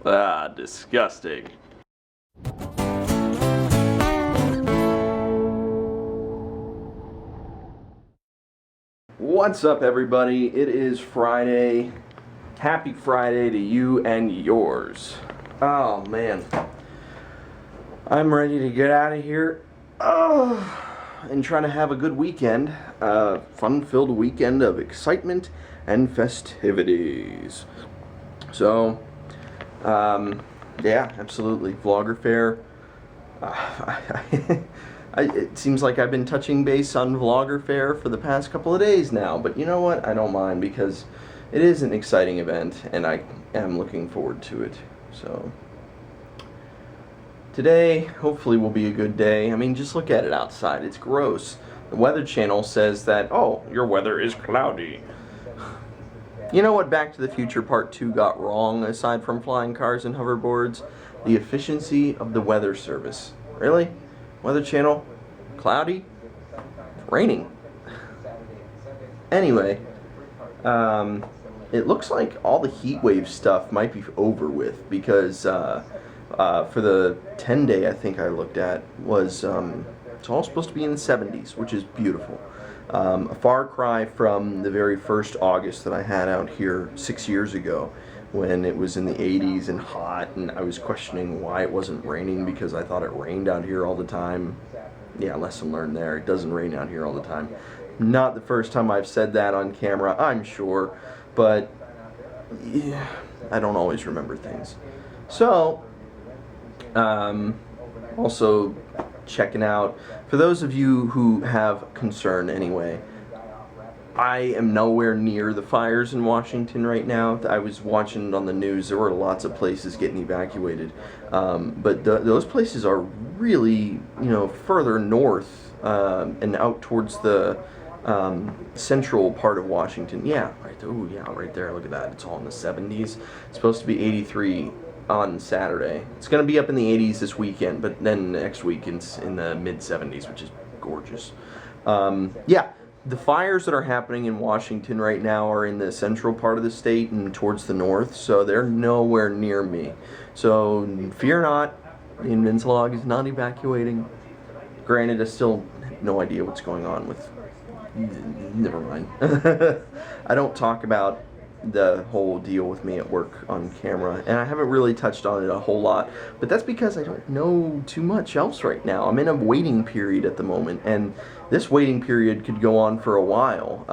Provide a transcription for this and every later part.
Ah, disgusting. What's up, everybody? It is Friday. Happy Friday to you and yours. Oh, man. I'm ready to get out of here. And trying to have a good weekend. Fun-filled weekend of excitement and festivities. So, yeah, absolutely. Vlogger Fair. It seems like I've been touching base on Vlogger Fair for the past couple of days now, but you know what? I don't mind because it is an exciting event and I am looking forward to it. So today hopefully will be a good day. I mean, just look at it outside. It's gross. The Weather Channel says that, oh, your weather is cloudy. You know what Back to the Future Part 2 got wrong aside from flying cars and hoverboards? The efficiency of the weather service. Really? Weather Channel? Cloudy? Raining. Anyway, it looks like all the heat wave stuff might be over with because for the 10-day I think I looked at was it's all supposed to be in the 70s, which is beautiful. A far cry from the very first August that I had out here 6 years ago when it was in the 80s and hot, and I was questioning why it wasn't raining because I thought it rained out here all the time. Yeah, lesson learned there. It doesn't rain out here all the time. Not the first time I've said that on camera, I'm sure, but yeah, I don't always remember things. So, also checking out, for those of you who have concern anyway, I am nowhere near the fires in Washington right now. I was watching it on the news. There were lots of places getting evacuated. But those places are really, further north and out towards the central part of Washington. Yeah, right. Oh, yeah, right there. Look at that. It's all in the 70s. It's supposed to be 83 on Saturday. It's going to be up in the 80s this weekend, but then next week it's in the mid-70s, which is gorgeous. Yeah. The fires that are happening in Washington right now are in the central part of the state and towards the north, so they're nowhere near me. So fear not, the Invincilog is not evacuating. Granted, I still have no idea what's going on with... Never mind. I don't talk about the whole deal with me at work on camera, and I haven't really touched on it a whole lot, but that's because I don't know too much else right now. I'm in a waiting period at the moment, and this waiting period could go on for a while.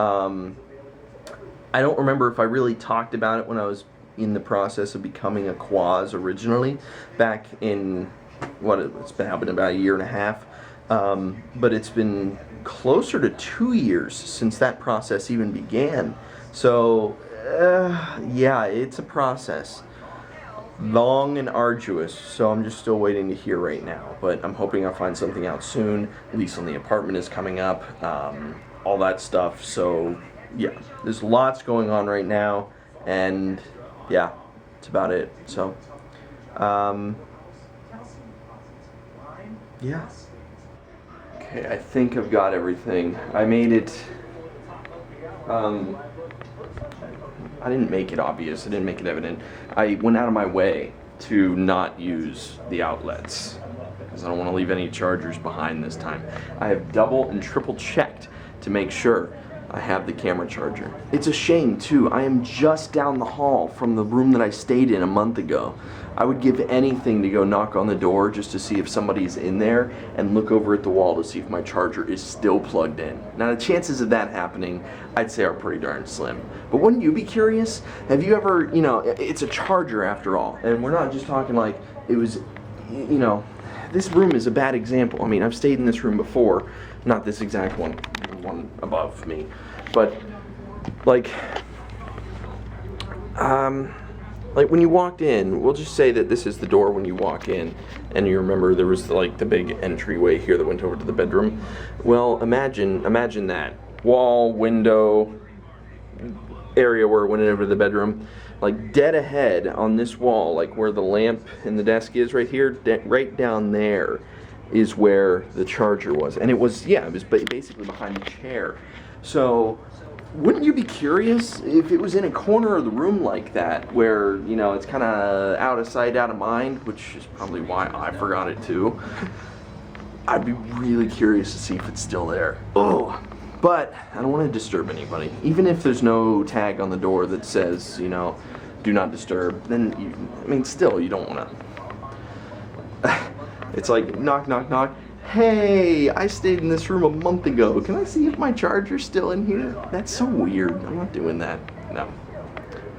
I don't remember if I really talked about it when I was in the process of becoming a Quaz originally, back in, it's been about a year and a half, but it's been closer to 2 years since that process even began. So yeah, it's a process. Long and arduous, so I'm just still waiting to hear right now. But I'm hoping I'll find something out soon. Lease on the apartment is coming up, all that stuff. So yeah, there's lots going on right now, and yeah, that's about it. So yeah. Okay, I think I've got everything. I made it. I didn't make it obvious, I didn't make it evident. I went out of my way to not use the outlets because I don't want to leave any chargers behind this time. I have double and triple checked to make sure I have the camera charger. It's a shame too, I am just down the hall from the room that I stayed in a month ago. I would give anything to go knock on the door just to see if somebody's in there and look over at the wall to see if my charger is still plugged in. Now the chances of that happening, I'd say, are pretty darn slim. But wouldn't you be curious? Have you ever, it's a charger after all, and we're not just talking like it was, this room is a bad example. I mean, I've stayed in this room before, not this exact one, the one above me, but like when you walked in, we'll just say that this is the door when you walk in, and you remember there was like the big entryway here that went over to the bedroom. Well, imagine that wall, window, area where it went over to the bedroom, like dead ahead on this wall, like where the lamp and the desk is right here, right down there is where the charger was, and it was basically behind the chair. So Wouldn't you be curious if it was in a corner of the room like that, where, you know, it's kind of out of sight, out of mind, which is probably why I forgot it too. I'd be really curious to see if it's still there. Oh, but I don't want to disturb anybody. Even if there's no tag on the door that says, you know, do not disturb, then, I mean, still, you don't want to. It's like, knock, knock, knock. Hey, I stayed in this room a month ago. Can I see if my charger's still in here? That's so weird. I'm not doing that. No.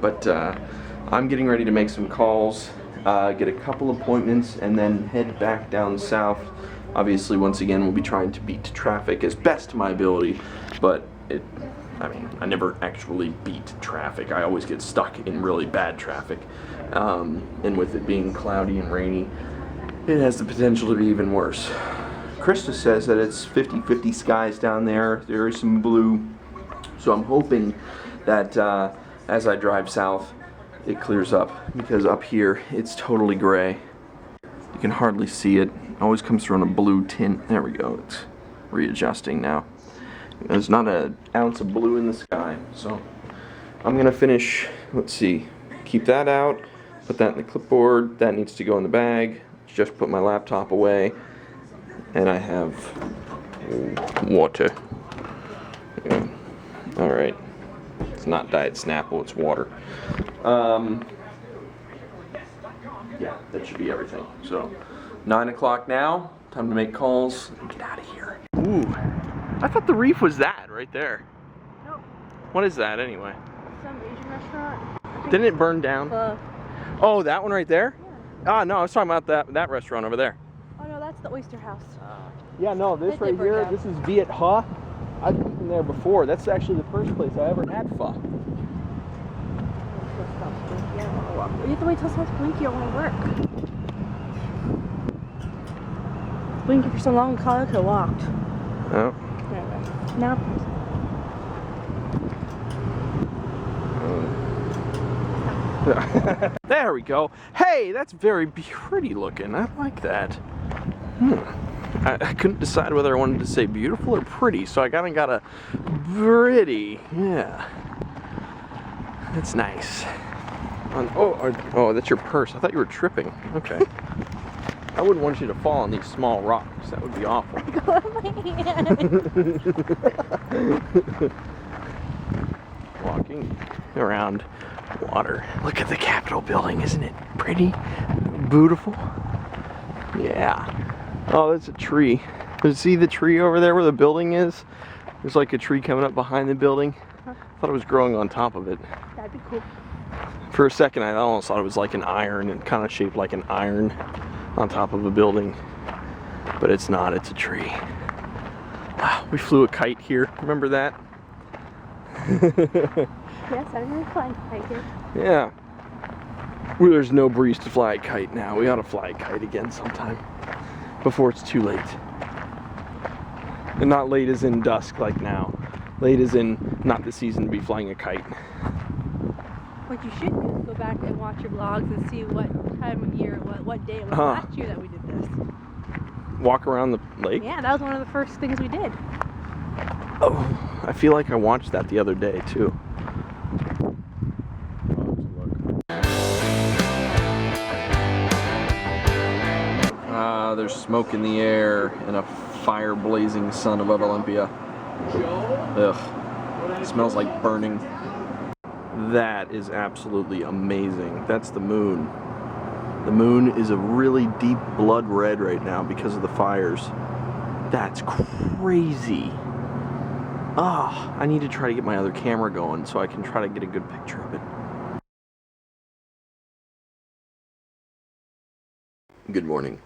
But I'm getting ready to make some calls, get a couple appointments, and then head back down south. Obviously, once again, we'll be trying to beat traffic as best to my ability, but I mean, I never actually beat traffic. I always get stuck in really bad traffic. And with it being cloudy and rainy, it has the potential to be even worse. Krista says that it's 50-50 skies down there. There is some blue. So I'm hoping that as I drive south, it clears up, because up here it's totally gray. You can hardly see it. It always comes through on a blue tint. There we go. It's readjusting now. There's not an ounce of blue in the sky. So I'm gonna finish, let's see, keep that out, put that in the clipboard. That needs to go in the bag. Just put my laptop away, and I have water. Yeah. All right, it's not Diet Snapple, it's water. Yeah, that should be everything. So 9 o'clock now, time to make calls and get out of here. Ooh, I thought the reef was that right there. Nope. What is that anyway? Some Asian restaurant. Didn't it burn down? Oh, that one right there? Ah, no, I was talking about that restaurant over there. Oh no, that's the Oyster House. Yeah, no, this right here, this is Viet Ho. I've eaten there before. That's actually the first place I ever had pho. You have to wait till it says Blinky, I want to work. Blinky for so long, Kyle could have walked. Oh. Anyway, now. There we go. Hey, that's very pretty looking. I like that. I couldn't decide whether I wanted to say beautiful or pretty, so I kind of got a pretty. Yeah. That's nice. Oh, that's your purse. I thought you were tripping. Okay. I wouldn't want you to fall on these small rocks. That would be awful. Go on my hand. Walking around water. Look at the Capitol building. Isn't it pretty? Beautiful? Yeah. Oh, there's a tree. See the tree over there where the building is? There's like a tree coming up behind the building. I thought it was growing on top of it. That'd be cool. For a second, I almost thought it was like an iron and kind of shaped like an iron on top of a building. But it's not, it's a tree. Wow, we flew a kite here. Remember that? Yes, I remember flying a kite here. Yeah. Well, there's no breeze to fly a kite now. We ought to fly a kite again sometime before it's too late. And not late as in dusk like now. Late as in not the season to be flying a kite. What you should do is go back and watch your vlogs and see what time of year, what day it was last year that we did this. Walk around the lake? Yeah, that was one of the first things we did. Oh, I feel like I watched that the other day too. There's smoke in the air and a fire blazing sun above Olympia. Ugh. It smells like burning. That is absolutely amazing. That's the moon. The moon is a really deep blood red right now because of the fires. That's crazy. Ah, I need to try to get my other camera going so I can try to get a good picture of it. Good morning.